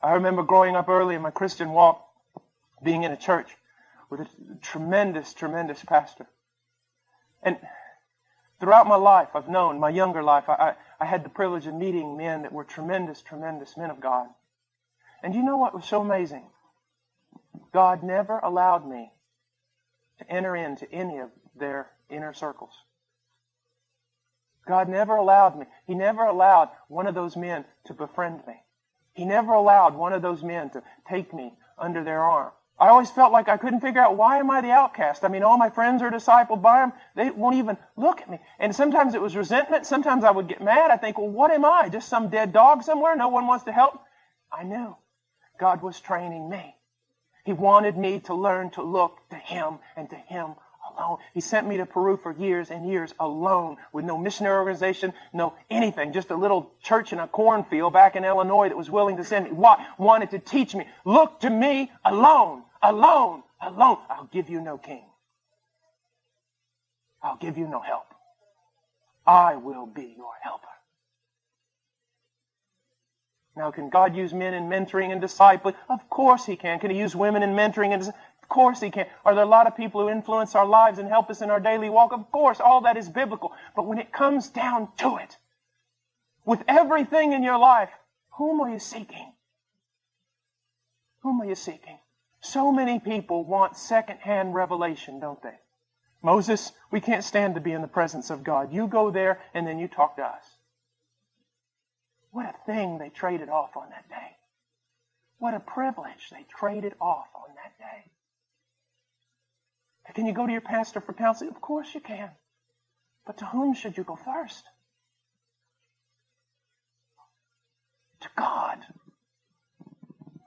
I remember growing up early in my Christian walk, being in a church with a tremendous, tremendous pastor. And throughout my life, I've known, my younger life, I had the privilege of meeting men that were tremendous, tremendous men of God. And you know what was so amazing? God never allowed me to enter into any of their inner circles. God never allowed me. He never allowed one of those men to befriend me. He never allowed one of those men to take me under their arm. I always felt like I couldn't figure out, why am I the outcast? I mean, all my friends are discipled by him. They won't even look at me. And sometimes it was resentment. Sometimes I would get mad. I think, well, what am I? Just some dead dog somewhere? No one wants to help? I knew God was training me. He wanted me to learn to look to Him and to Him alone. He sent me to Peru for years and years alone, with no missionary organization, no anything. Just a little church in a cornfield back in Illinois that was willing to send me. Wanted to teach me. Look to me alone, alone, alone. I'll give you no king. I'll give you no help. I will be your helper. Now, can God use men in mentoring and discipling? Of course He can. Can He use women in mentoring and discipling? Of course He can. Are there a lot of people who influence our lives and help us in our daily walk? Of course, all that is biblical. But when it comes down to it, with everything in your life, whom are you seeking? Whom are you seeking? So many people want second-hand revelation, don't they? Moses, we can't stand to be in the presence of God. You go there and then you talk to us. What a thing they traded off on that day. What a privilege they traded off on that day. Can you go to your pastor for counseling? Of course you can. But to whom should you go first? To God.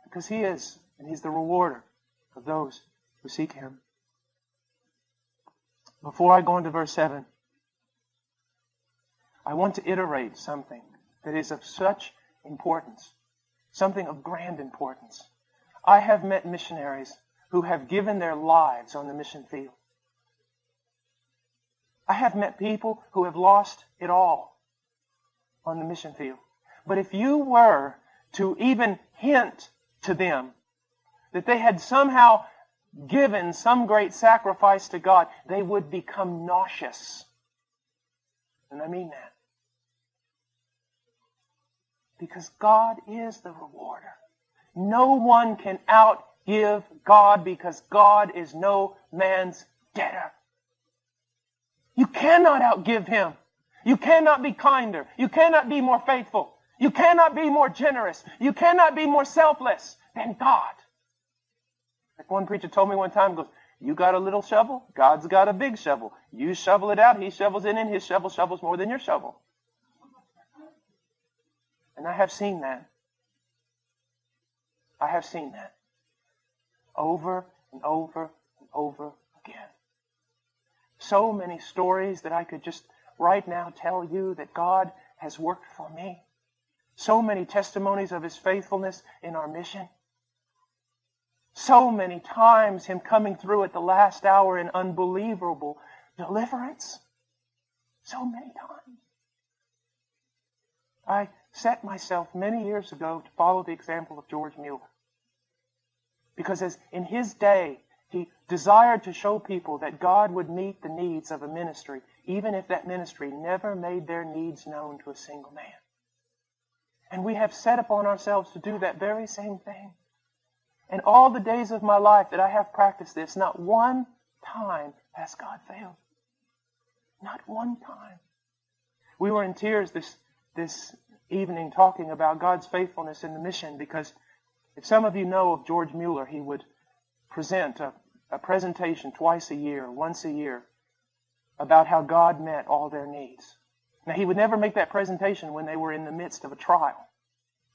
Because He is, and He's the rewarder of those who seek Him. Before I go into verse 7, I want to iterate something that is of such importance, something of grand importance. I have met missionaries who have given their lives on the mission field. I have met people who have lost it all on the mission field. But if you were to even hint to them that they had somehow given some great sacrifice to God, they would become nauseous. And I mean that. Because God is the rewarder. No one can outgive God, because God is no man's debtor. You cannot outgive Him. You cannot be kinder. You cannot be more faithful. You cannot be more generous. You cannot be more selfless than God. Like one preacher told me one time, goes, you got a little shovel, God's got a big shovel. You shovel it out, He shovels it in, His shovel shovels more than your shovel. And I have seen that. I have seen that. Over and over and over again. So many stories that I could just right now tell you that God has worked for me. So many testimonies of His faithfulness in our mission. So many times Him coming through at the last hour in unbelievable deliverance. So many times. I set myself many years ago to follow the example of George Mueller. Because as in his day, he desired to show people that God would meet the needs of a ministry, even if that ministry never made their needs known to a single man. And we have set upon ourselves to do that very same thing. And all the days of my life that I have practiced this, not one time has God failed. Not one time. We were in tears this evening talking about God's faithfulness in the mission, because if some of you know of George Mueller, he would present a presentation twice a year, once a year, about how God met all their needs. Now, he would never make that presentation when they were in the midst of a trial,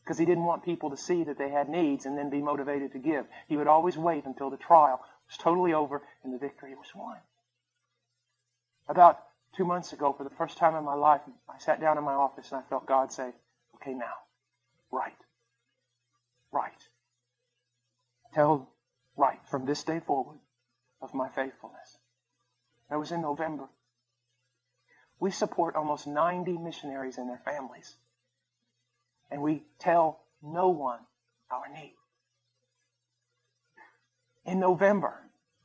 because he didn't want people to see that they had needs and then be motivated to give. He would always wait until the trial was totally over and the victory was won. About 2 months ago, for the first time in my life, I sat down in my office and I felt God say, okay, now, write. Tell, write from this day forward of my faithfulness. That was in November. We support almost 90 missionaries and their families. And we tell no one our need. In November,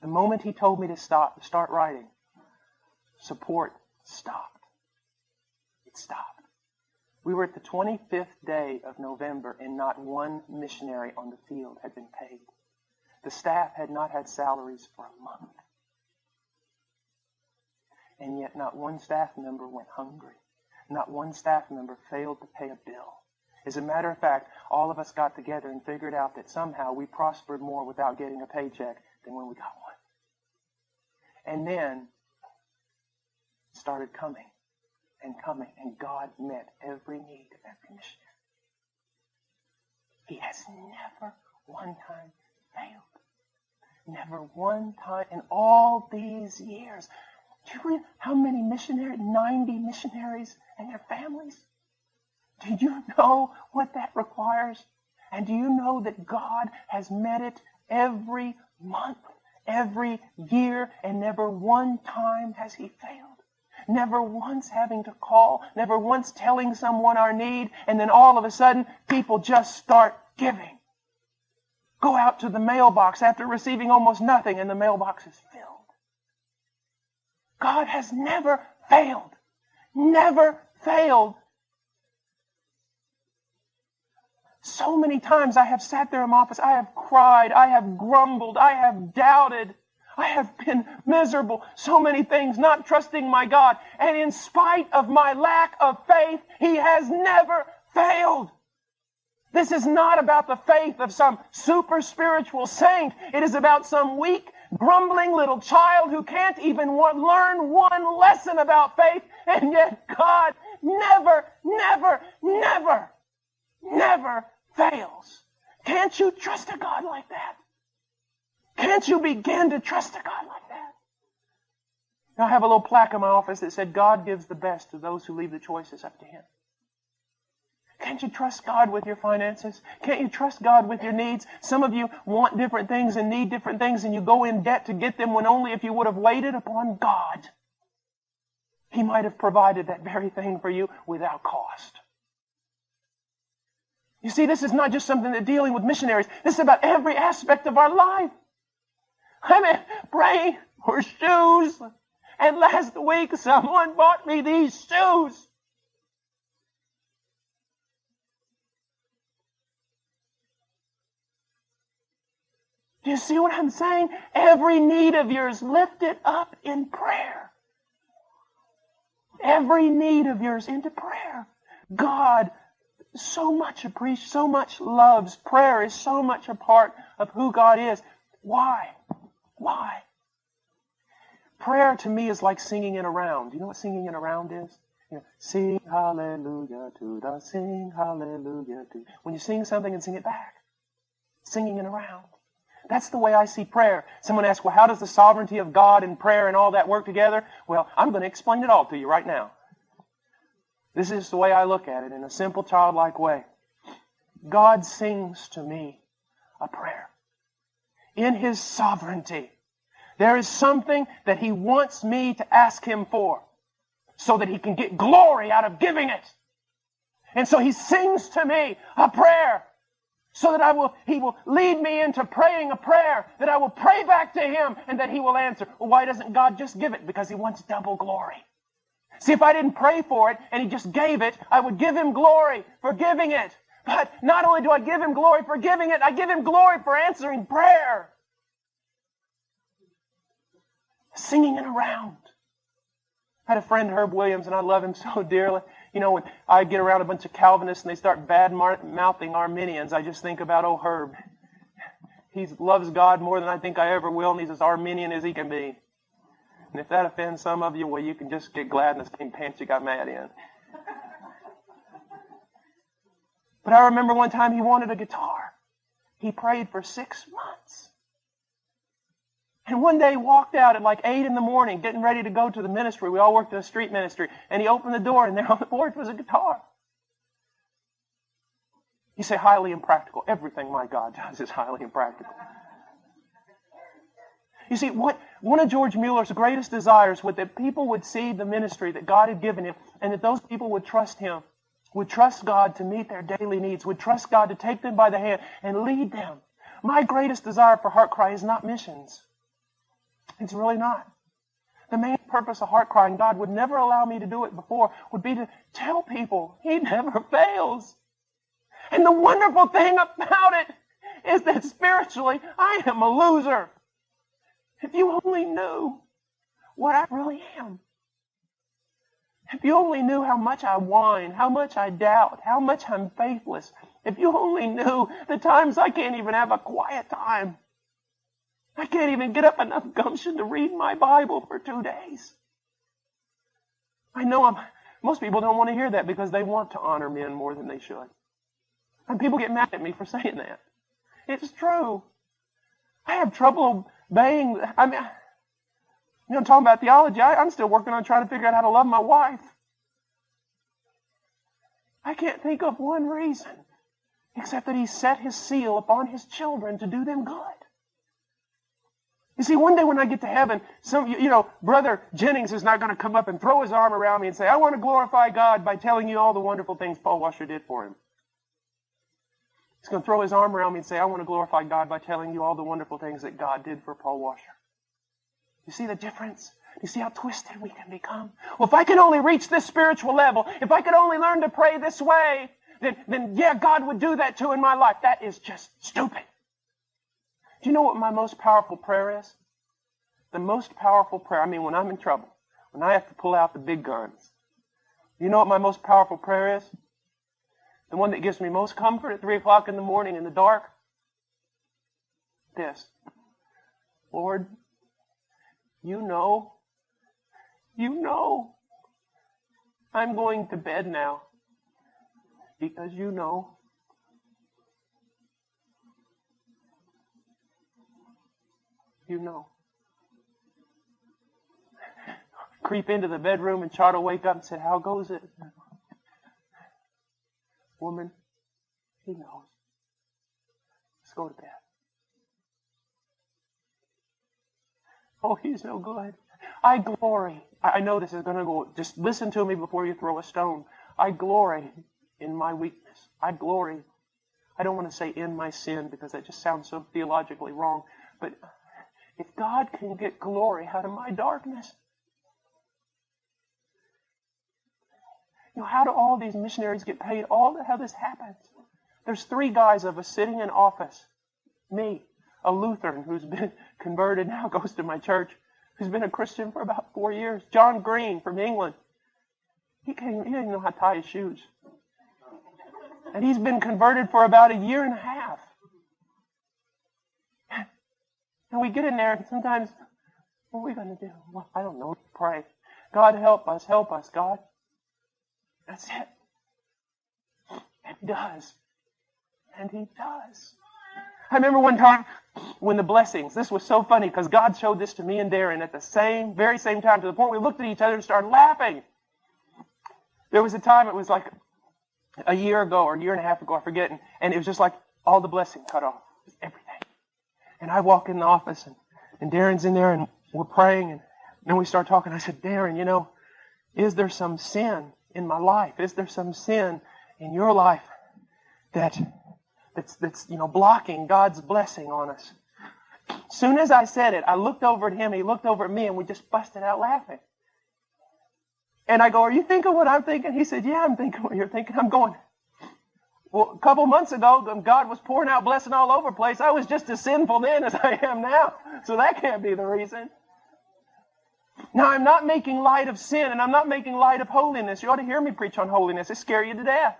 The moment he told me to start writing, support stopped. It stopped. We were at the 25th day of November and not one missionary on the field had been paid. The staff had not had salaries for a month. And yet not one staff member went hungry. Not one staff member failed to pay a bill. As a matter of fact, all of us got together and figured out that somehow we prospered more without getting a paycheck than when we got one. And then it started coming and coming, and God met every need of every missionary. He has never one time failed. Never one time in all these years. Do you read how many missionaries? 90 missionaries and their families. Do you know what that requires? And do you know that God has met it every month, every year, and never one time has He failed? Never once having to call, never once telling someone our need, and then all of a sudden, people just start giving. Go out to the mailbox after receiving almost nothing, and the mailbox is filled. God has never failed. Never failed. So many times I have sat there in my office, I have cried, I have grumbled, I have doubted, I have been miserable. So many things, not trusting my God. And in spite of my lack of faith, He has never failed. This is not about the faith of some super spiritual saint. It is about some weak, grumbling little child who can't even learn one lesson about faith. And yet God never, never, never, never fails. Can't you trust a God like that? Can't you begin to trust a God like that? I have a little plaque in my office that said, God gives the best to those who leave the choices up to Him. Can't you trust God with your finances? Can't you trust God with your needs? Some of you want different things and need different things, and you go in debt to get them when only if you would have waited upon God, He might have provided that very thing for you without cost. You see, this is not just something that's dealing with missionaries. This is about every aspect of our life. I mean, praying for shoes. And last week, someone bought me these shoes. Do you see what I'm saying? Every need of yours, lift it up in prayer. Every need of yours into prayer. God so much appreciates, so much loves. Prayer is so much a part of who God is. Why? Why? Prayer to me is like singing in a round. Do you know what singing in a round is? You know, sing hallelujah to the sing hallelujah to. When you sing something and sing it back. Singing in a round. That's the way I see prayer. Someone asks, well, how does the sovereignty of God and prayer and all that work together? Well, I'm going to explain it all to you right now. This is the way I look at it in a simple, childlike way. God sings to me a prayer. In His sovereignty, there is something that He wants me to ask Him for so that He can get glory out of giving it. And so He sings to me a prayer so that He will lead me into praying a prayer that I will pray back to Him and that He will answer. Well, why doesn't God just give it? Because He wants double glory. See, if I didn't pray for it and He just gave it, I would give Him glory for giving it. But not only do I give Him glory for giving it, I give Him glory for answering prayer. Singing it around. I had a friend, Herb Williams, and I love him so dearly. You know, when I get around a bunch of Calvinists and they start bad-mouthing Arminians, I just think about, oh, Herb. He loves God more than I think I ever will, and he's as Arminian as he can be. And if that offends some of you, well, you can just get glad in the same pants you got mad in. But I remember one time he wanted a guitar. He prayed for 6 months. And one day he walked out at like 8 in the morning, getting ready to go to the ministry. We all worked in a street ministry. And he opened the door, and there on the board was a guitar. You say highly impractical. Everything my God does is highly impractical. You see, one of George Mueller's greatest desires was that people would see the ministry that God had given him, and that those people would trust him, would trust God to meet their daily needs, would trust God to take them by the hand and lead them. My greatest desire for Heart Cry is not missions. It's really not. The main purpose of Heart Cry, and God would never allow me to do it before, would be to tell people He never fails. And the wonderful thing about it is that spiritually, I am a loser. If you only knew what I really am. If you only knew how much I whine, how much I doubt, how much I'm faithless. If you only knew the times I can't even have a quiet time. I can't even get up enough gumption to read my Bible for 2 days. I know most people don't want to hear that because they want to honor men more than they should. And people get mad at me for saying that. It's true. I have trouble obeying. Talking about theology, I'm still working on trying to figure out how to love my wife. I can't think of one reason except that He set His seal upon His children to do them good. You see, one day when I get to heaven, Brother Jennings is not going to come up and throw his arm around me and say, I want to glorify God by telling you all the wonderful things Paul Washer did for him. He's going to throw his arm around me and say, I want to glorify God by telling you all the wonderful things that God did for Paul Washer. You see the difference? You see how twisted we can become? Well, if I can only reach this spiritual level, if I could only learn to pray this way, then yeah, God would do that too in my life. That is just stupid. Do you know what my most powerful prayer is? The most powerful prayer, when I'm in trouble, when I have to pull out the big guns. You know what my most powerful prayer is? The one that gives me most comfort at 3 o'clock in the morning in the dark? This. Lord, you know, I'm going to bed now because you know. You know. Creep into the bedroom and try to wake up and say, how goes it? Woman, He knows. Let's go to bed. Oh, He's no good. I glory. I know this is going to go. Just listen to me before you throw a stone. I glory in my weakness. I glory. I don't want to say in my sin because that just sounds so theologically wrong. But if God can get glory out of my darkness, how do all these missionaries get paid? How this happens? There's 3 guys of us sitting in office. Me, a Lutheran who's been converted now, goes to my church, who's been a Christian for about 4 years. John Green from England. He didn't even know how to tie his shoes. And he's been converted for about 1.5 years. And we get in there and sometimes, what are we going to do? Well, I don't know. Pray. God help us, God. That's it. And He does. And He does. I remember one time when the blessings, this was so funny because God showed this to me and Darren at the very same time, to the point we looked at each other and started laughing. There was a time, it was like a year ago or 1.5 years ago, I forget, and it was just like all the blessing cut off. Everything. And I walk in the office and Darren's in there and we're praying and then we start talking. I said, Darren, is there some sin in my life? Is there some sin in your life that's blocking God's blessing on us? As soon as I said it, I looked over at him, he looked over at me, and we just busted out laughing. And I go, are you thinking what I'm thinking? He said, yeah, I'm thinking what you're thinking. I'm going, well, a couple months ago, God was pouring out blessing all over the place. I was just as sinful then as I am now. So that can't be the reason. Now, I'm not making light of sin, and I'm not making light of holiness. You ought to hear me preach on holiness. It scare you to death.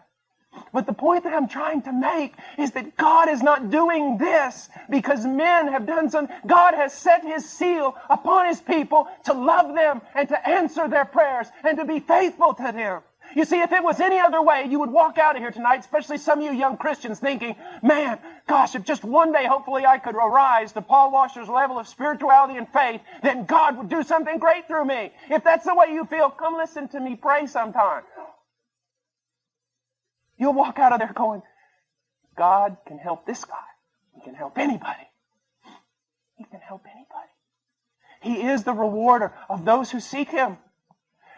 But the point that I'm trying to make is that God is not doing this because men have done something. God has set His seal upon His people to love them and to answer their prayers and to be faithful to them. You see, if it was any other way, you would walk out of here tonight, especially some of you young Christians, thinking, man, gosh, if just one day, hopefully I could arise to Paul Washer's level of spirituality and faith, then God would do something great through me. If that's the way you feel, come listen to me pray sometime. You'll walk out of there going, God can help this guy. He can help anybody. He can help anybody. He is the rewarder of those who seek Him.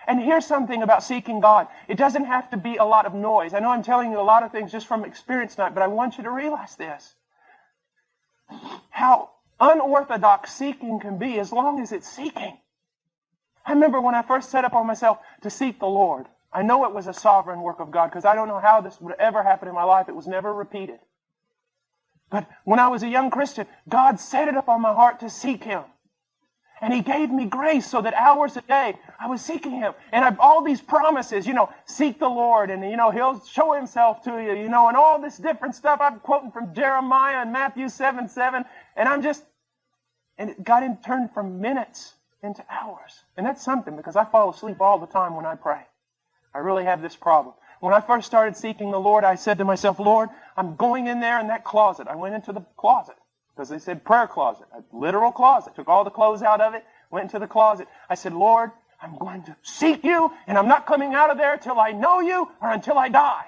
And here's something about seeking God. It doesn't have to be a lot of noise. I know I'm telling you a lot of things just from experience tonight, but I want you to realize this. How unorthodox seeking can be, as long as it's seeking. I remember when I first set up on myself to seek the Lord. I know it was a sovereign work of God because I don't know how this would ever happen in my life. It was never repeated. But when I was a young Christian, God set it up on my heart to seek Him. And He gave me grace so that hours a day I was seeking Him. And I've all these promises, seek the Lord and, He'll show Himself to you, and all this different stuff. I'm quoting from Jeremiah and Matthew 7:7. And it got turned from minutes into hours. And that's something because I fall asleep all the time when I pray. I really have this problem. When I first started seeking the Lord, I said to myself, Lord, I'm going in there in that closet. I went into the closet because they said prayer closet, a literal closet. Took all the clothes out of it, went into the closet. I said, Lord, I'm going to seek you, and I'm not coming out of there till I know you or until I die.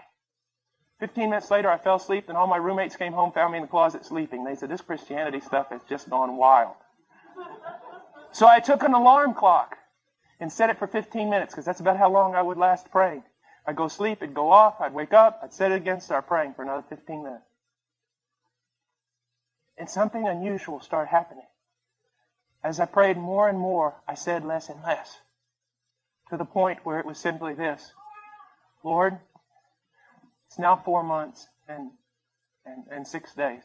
15 minutes later, I fell asleep, and all my roommates came home, found me in the closet sleeping. They said, this Christianity stuff has just gone wild. So I took an alarm clock and set it for 15 minutes because that's about how long I would last praying. I'd go sleep, it'd go off, I'd wake up, I'd set it again, start praying for another 15 minutes. And something unusual started happening. As I prayed more and more, I said less and less. To the point where it was simply this: Lord, it's now 4 months and 6 days.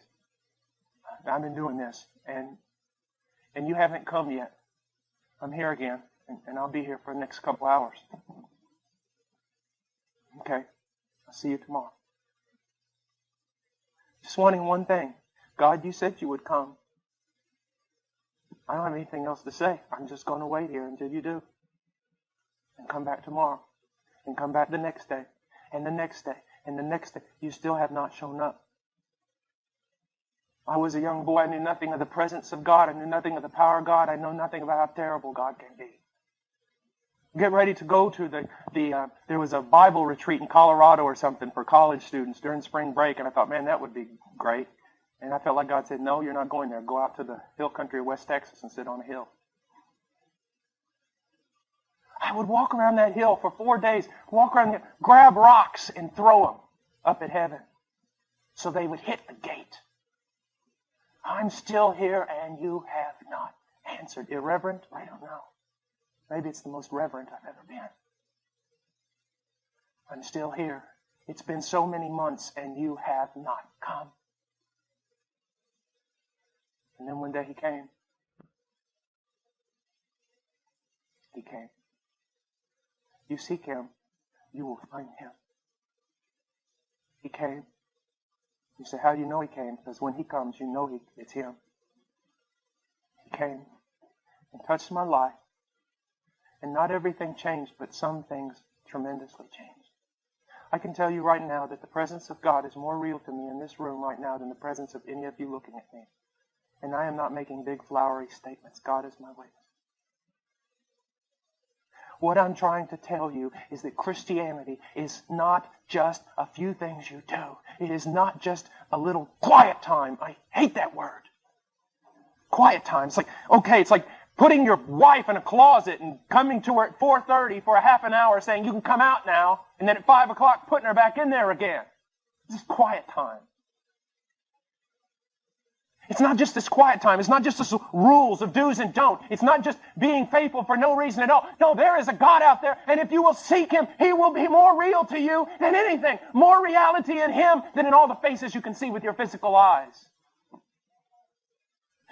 I've been doing this, and you haven't come yet. I'm here again, and I'll be here for the next couple hours. Okay, I'll see you tomorrow. Just wanting one thing. God, you said you would come. I don't have anything else to say. I'm just going to wait here until you do. And come back tomorrow. And come back the next day. And the next day. And the next day. You still have not shown up. I was a young boy. I knew nothing of the presence of God. I knew nothing of the power of God. I know nothing about how terrible God can be. Get ready to go to there was a Bible retreat in Colorado or something for college students during spring break. And I thought, man, that would be great. And I felt like God said, no, you're not going there. Go out to the hill country of West Texas and sit on a hill. I would walk around that hill for 4 days, walk around there, grab rocks and throw them up at heaven so they would hit the gate. I'm still here and you have not answered. Irreverent? I don't know. Maybe it's the most reverent I've ever been. I'm still here. It's been so many months and you have not come. And then one day He came. He came. You seek Him, you will find Him. He came. You say, how do you know He came? Because when He comes, you know it's Him. He came and touched my life. And not everything changed, but some things tremendously changed. I can tell you right now that the presence of God is more real to me in this room right now than the presence of any of you looking at me. And I am not making big flowery statements. God is my witness. What I'm trying to tell you is that Christianity is not just a few things you do. It is not just a little quiet time. I hate that word. Quiet time. It's like putting your wife in a closet and coming to her at 4:30 for a half an hour saying you can come out now, and then at 5 o'clock putting her back in there again. This is quiet time. It's not just this quiet time. It's not just this rules of do's and don't. It's not just being faithful for no reason at all. No, there is a God out there, and if you will seek Him, He will be more real to you than anything. More reality in Him than in all the faces you can see with your physical eyes.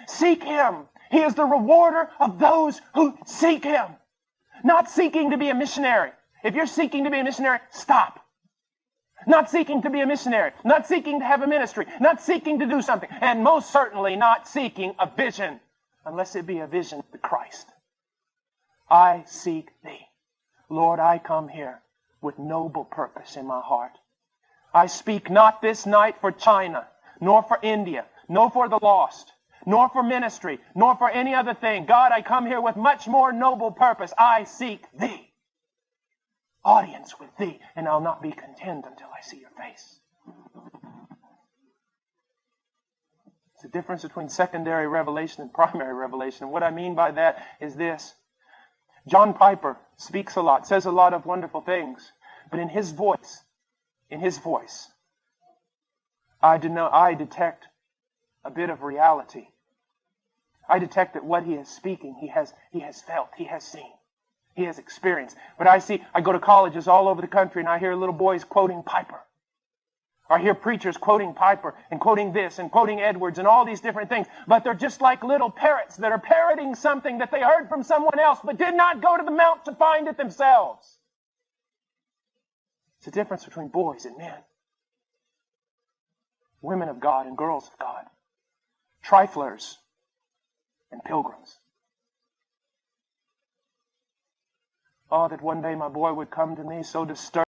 Seek Him. He is the rewarder of those who seek Him. Not seeking to be a missionary. If you're seeking to be a missionary, stop. Not seeking to be a missionary. Not seeking to have a ministry. Not seeking to do something. And most certainly not seeking a vision. Unless it be a vision to Christ. I seek Thee. Lord, I come here with noble purpose in my heart. I speak not this night for China, nor for India, nor for the lost, nor for ministry, nor for any other thing. God, I come here with much more noble purpose. I seek Thee. Audience with Thee, and I'll not be content until I see Your face. It's the difference between secondary revelation and primary revelation. And what I mean by that is this. John Piper speaks a lot, says a lot of wonderful things, but in his voice, I detect a bit of reality. I detect that what he is speaking, he has felt, he has seen, he has experienced. But I go to colleges all over the country and I hear little boys quoting Piper. I hear preachers quoting Piper and quoting this and quoting Edwards and all these different things. But they're just like little parrots that are parroting something that they heard from someone else but did not go to the mount to find it themselves. It's a difference between boys and men. Women of God and girls of God. Triflers and pilgrims. Oh, that one day my boy would come to me so disturbed.